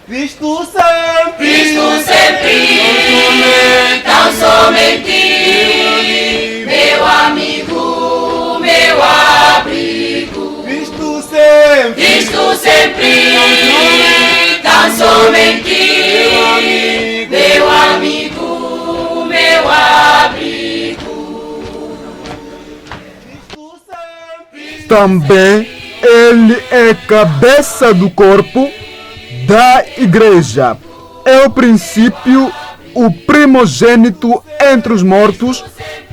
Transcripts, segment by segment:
Cristo sempre, Cristo sempre, tão somente, meu amigo, meu abrigo. Cristo sempre, Cristo sempre, tão somente, meu amigo, meu abrigo. Cristo sempre, Também ele é cabeça do corpo da igreja. É o princípio, o primogênito entre os mortos,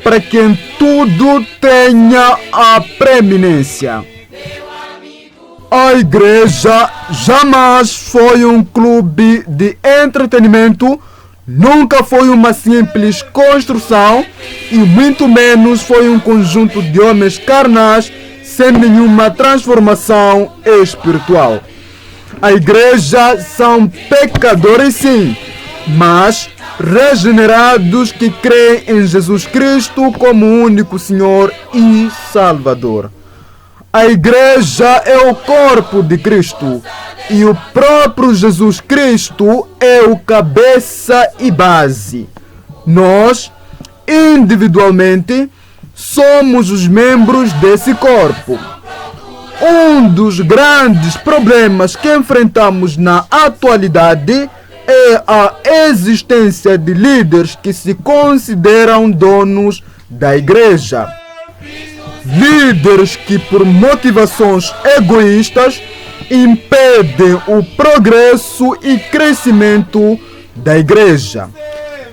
para que em tudo tenha a preeminência. A igreja jamais foi um clube de entretenimento, nunca foi uma simples construção e muito menos foi um conjunto de homens carnais sem nenhuma transformação espiritual. A igreja são pecadores sim, mas regenerados que creem em Jesus Cristo como único Senhor e Salvador. A igreja é o corpo de Cristo e o próprio Jesus Cristo é o cabeça e base. Nós, individualmente, somos os membros desse corpo. Um dos grandes problemas que enfrentamos na atualidade é a existência de líderes que se consideram donos da igreja. Líderes que, por motivações egoístas, impedem o progresso e crescimento da igreja.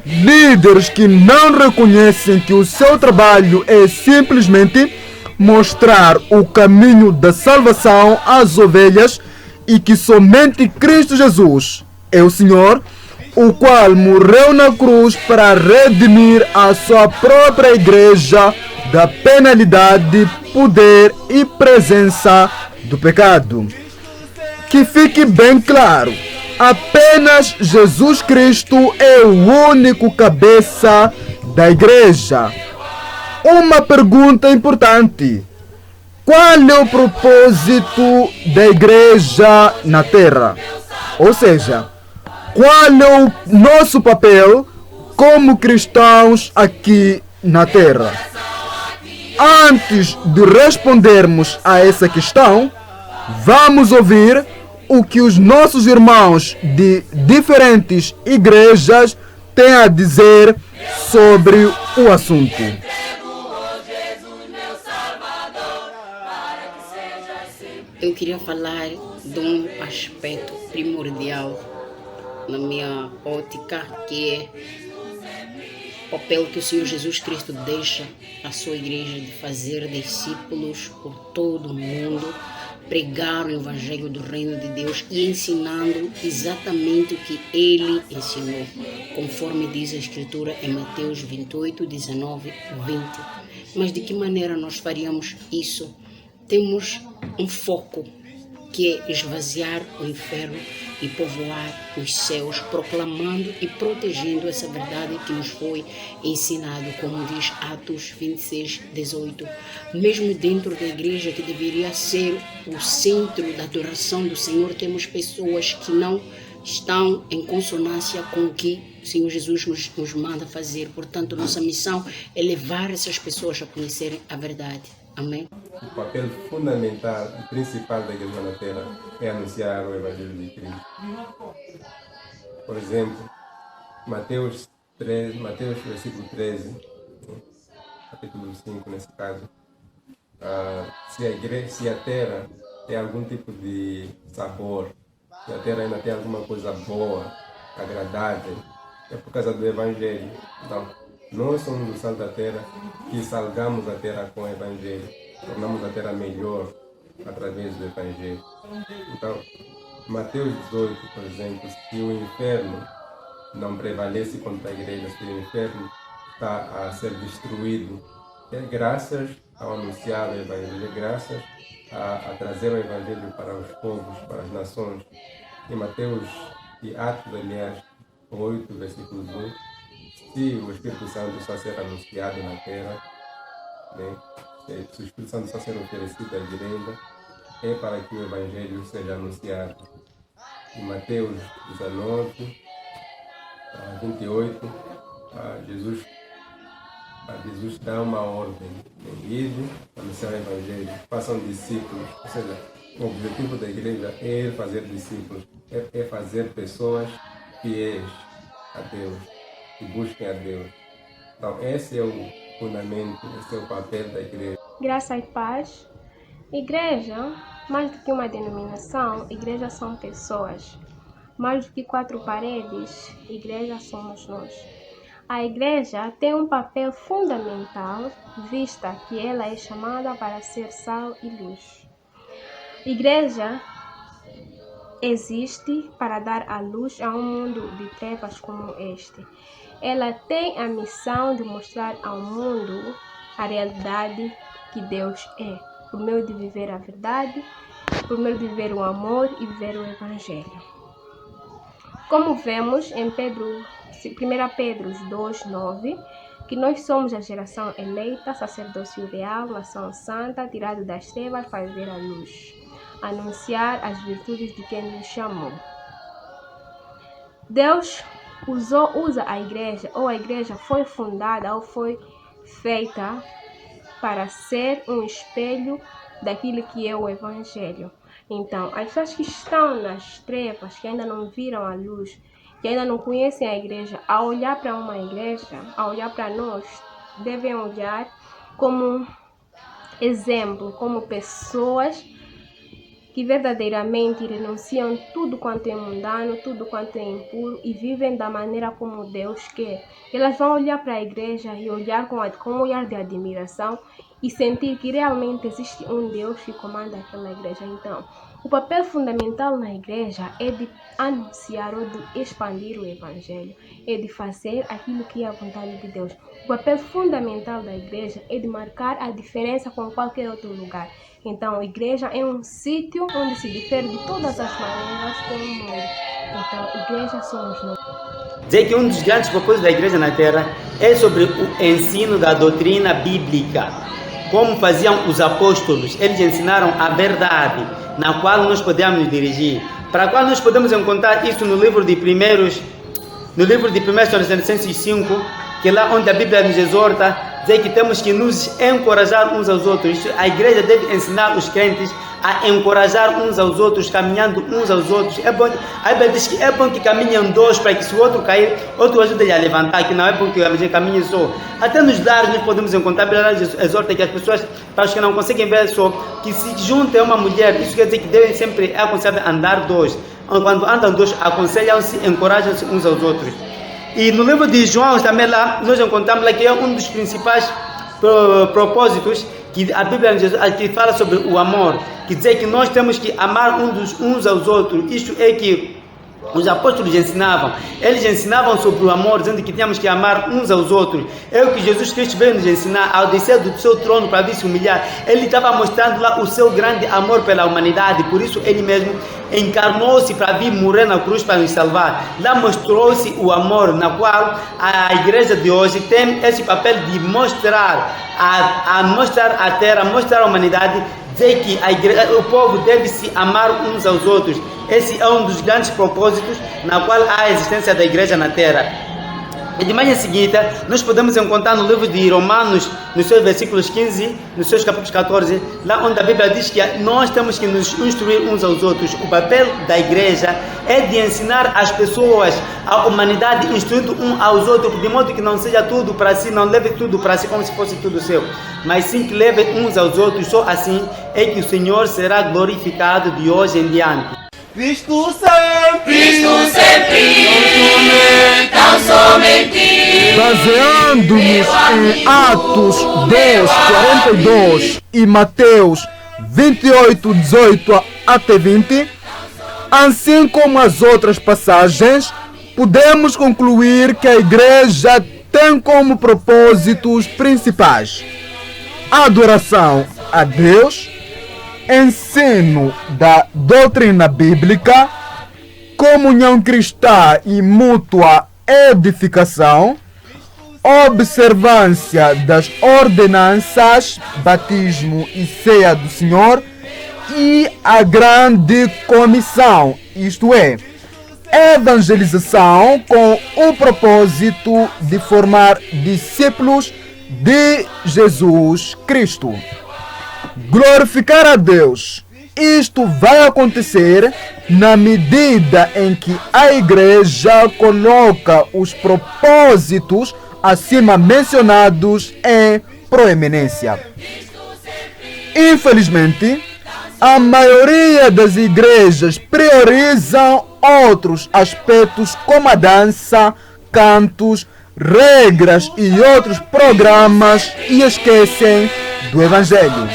Líderes que não reconhecem que o seu trabalho é simplesmente mostrar o caminho da salvação às ovelhas e que somente Cristo Jesus é o Senhor, o qual morreu na cruz para redimir a sua própria igreja da penalidade, poder e presença do pecado. Que fique bem claro, apenas Jesus Cristo é o único cabeça da igreja. Uma pergunta importante: qual é o propósito da igreja na terra? Ou seja, qual é o nosso papel como cristãos aqui na terra? Antes de respondermos a essa questão, vamos ouvir o que os nossos irmãos de diferentes igrejas têm a dizer sobre o assunto. Eu queria falar de um aspecto primordial na minha ótica, que é o papel que o Senhor Jesus Cristo deixa à sua igreja de fazer discípulos por todo o mundo, pregar o evangelho do reino de Deus e ensinando exatamente o que ele ensinou, conforme diz a escritura em Mateus 28, 19, 20. Mas de que maneira nós faríamos isso? Temos um foco, que é esvaziar o inferno e povoar os céus, proclamando e protegendo essa verdade que nos foi ensinado, como diz Atos 26, 18. Mesmo dentro da igreja, que deveria ser o centro da adoração do Senhor, temos pessoas que não estão em consonância com o que o Senhor Jesus nos manda fazer. Portanto, nossa missão é levar essas pessoas a conhecerem a verdade. Amém? O papel fundamental e principal da igreja na terra é anunciar o Evangelho de Cristo. Por exemplo, Mateus versículo 13, capítulo 5 nesse caso, se a terra tem algum tipo de sabor, se a terra ainda tem alguma coisa boa, agradável, é por causa do Evangelho. Então, nós somos o sal da terra, que salgamos a terra com o Evangelho, tornamos a terra melhor através do Evangelho. Então, Mateus 18, por exemplo, se o inferno não prevalece contra a igreja, se o inferno está a ser destruído, é graças ao anunciar o Evangelho, é graças a trazer o Evangelho para os povos, para as nações. Em Mateus e Atos, aliás, 8, versículo 1, se o Espírito Santo está a ser anunciado na terra, né? Se o Espírito Santo está a ser oferecido à igreja, é para que o Evangelho seja anunciado. de Mateus 19, 28, Jesus dá uma ordem: ide, anunciar o Evangelho, façam discípulos. Ou seja, o objetivo da igreja é fazer discípulos, é fazer pessoas fiéis a Deus, que busquem a Deus. Então, esse é o fundamento, esse é o papel da igreja. Graça e paz. Igreja, mais do que uma denominação, igreja são pessoas. Mais do que 4 paredes, igreja somos nós. A igreja tem um papel fundamental, vista que ela é chamada para ser sal e luz. Igreja existe para dar a luz a um mundo de trevas como este. Ela tem a missão de mostrar ao mundo a realidade que Deus é, por meio de viver a verdade, por meio de viver o amor e viver o Evangelho. Como vemos em 1 Pedro 2:9, que nós somos a geração eleita, sacerdócio real, nação santa, tirado das trevas para ver a luz, anunciar as virtudes de quem nos chamou. Deus usa a igreja, ou a igreja foi fundada ou foi feita para ser um espelho daquilo que é o Evangelho. Então, as pessoas que estão nas trevas, que ainda não viram a luz, que ainda não conhecem a igreja, ao olhar para uma igreja, ao olhar para nós, devem olhar como exemplo, como pessoas que verdadeiramente renunciam tudo quanto é mundano, tudo quanto é impuro e vivem da maneira como Deus quer. Elas vão olhar para a igreja e olhar com um olhar de admiração e sentir que realmente existe um Deus que comanda aquela igreja. Então, o papel fundamental na igreja é de anunciar ou de expandir o Evangelho, é de fazer aquilo que é a vontade de Deus. O papel fundamental da igreja é de marcar a diferença com qualquer outro lugar. Então, a igreja é um sítio onde se difere de todas as maneiras com o mundo. Então, a igreja somos nós. Dizer que um dos grandes propósitos da igreja na Terra é sobre o ensino da doutrina bíblica. Como faziam os apóstolos, eles ensinaram a verdade, na qual nós podemos nos dirigir. Para a qual nós podemos encontrar isso no livro de 1 Tessalonicenses 5, que é lá onde a Bíblia nos exorta, dizer que temos que nos encorajar uns aos outros. A igreja deve ensinar os crentes a encorajar uns aos outros, caminhando uns aos outros. É bom, a Bíblia diz que é bom que caminhem dois, para que se o outro cair, outro ajude ele a levantar, que não é bom que a gente caminhe só. Até nos lares nós podemos encontrar, a Bíblia exorta que as pessoas, para os que não conseguem ver só, que se juntem a uma mulher, isso quer dizer que devem sempre aconselhar andar dois. Quando andam dois, aconselham-se, encorajam-se uns aos outros. E no livro de João, também lá, nós encontramos lá que é um dos principais propósitos que a Bíblia que fala sobre o amor, que diz que nós temos que amar uns aos outros. Isto é que os apóstolos ensinavam. Eles ensinavam sobre o amor, dizendo que tínhamos que amar uns aos outros. É o que Jesus Cristo veio nos ensinar ao descer do seu trono para vir se humilhar. Ele estava mostrando lá o seu grande amor pela humanidade. Por isso ele mesmo encarnou-se para vir morrer na cruz para nos salvar. Lá mostrou-se o amor, na qual a igreja de hoje tem esse papel de mostrar mostrar a terra, mostrar a humanidade, dizer que o povo deve se amar uns aos outros. Esse é um dos grandes propósitos na qual há a existência da igreja na terra. E de manhã seguinte, nós podemos encontrar no livro de Romanos, nos seus versículos 15, nos seus capítulos 14, lá onde a Bíblia diz que nós temos que nos instruir uns aos outros. O papel da igreja é de ensinar as pessoas, a humanidade, instruindo um aos outros, de modo que não seja tudo para si, não leve tudo para si como se fosse tudo seu, mas sim que leve uns aos outros. Só assim é que o Senhor será glorificado de hoje em diante. Cristo sempre, tão somente, Baseando-nos em Atos 10:42 e Mateus 28:18 até 20, assim como as outras passagens, podemos concluir que a igreja tem como propósitos principais a adoração a Deus, ensino da doutrina bíblica, comunhão cristã e mútua edificação, observância das ordenanças, batismo e ceia do Senhor, e a grande comissão, isto é, evangelização com o propósito de formar discípulos de Jesus Cristo. Glorificar a Deus. Isto vai acontecer na medida em que a igreja coloca os propósitos acima mencionados em proeminência. Infelizmente, a maioria das igrejas priorizam outros aspectos como a dança, cantos, regras e outros programas e esquecem do Evangelho.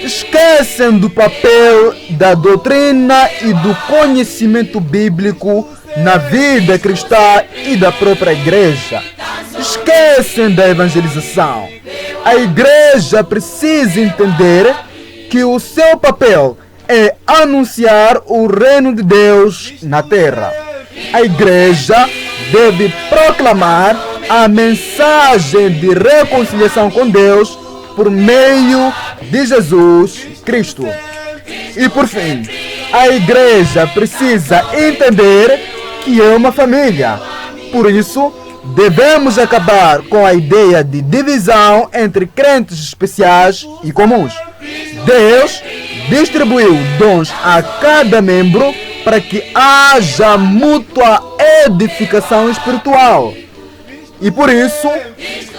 Esquecem do papel da doutrina e do conhecimento bíblico na vida cristã e da própria igreja. Esquecem da evangelização. A igreja precisa entender que o seu papel é anunciar o reino de Deus na terra. A igreja deve proclamar a mensagem de reconciliação com Deus por meio de Jesus Cristo. E por fim, a igreja precisa entender que é uma família. Por isso, devemos acabar com a ideia de divisão entre crentes especiais e comuns. Deus distribuiu dons a cada membro para que haja mútua edificação espiritual. E por isso,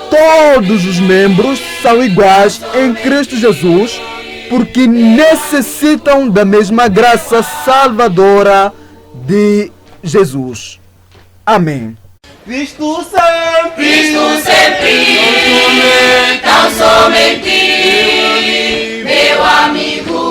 todos os membros são iguais em Cristo Jesus, porque necessitam da mesma graça salvadora de Jesus. Amém. Cristo sempre, Cristo sempre, tão somente, meu amigo.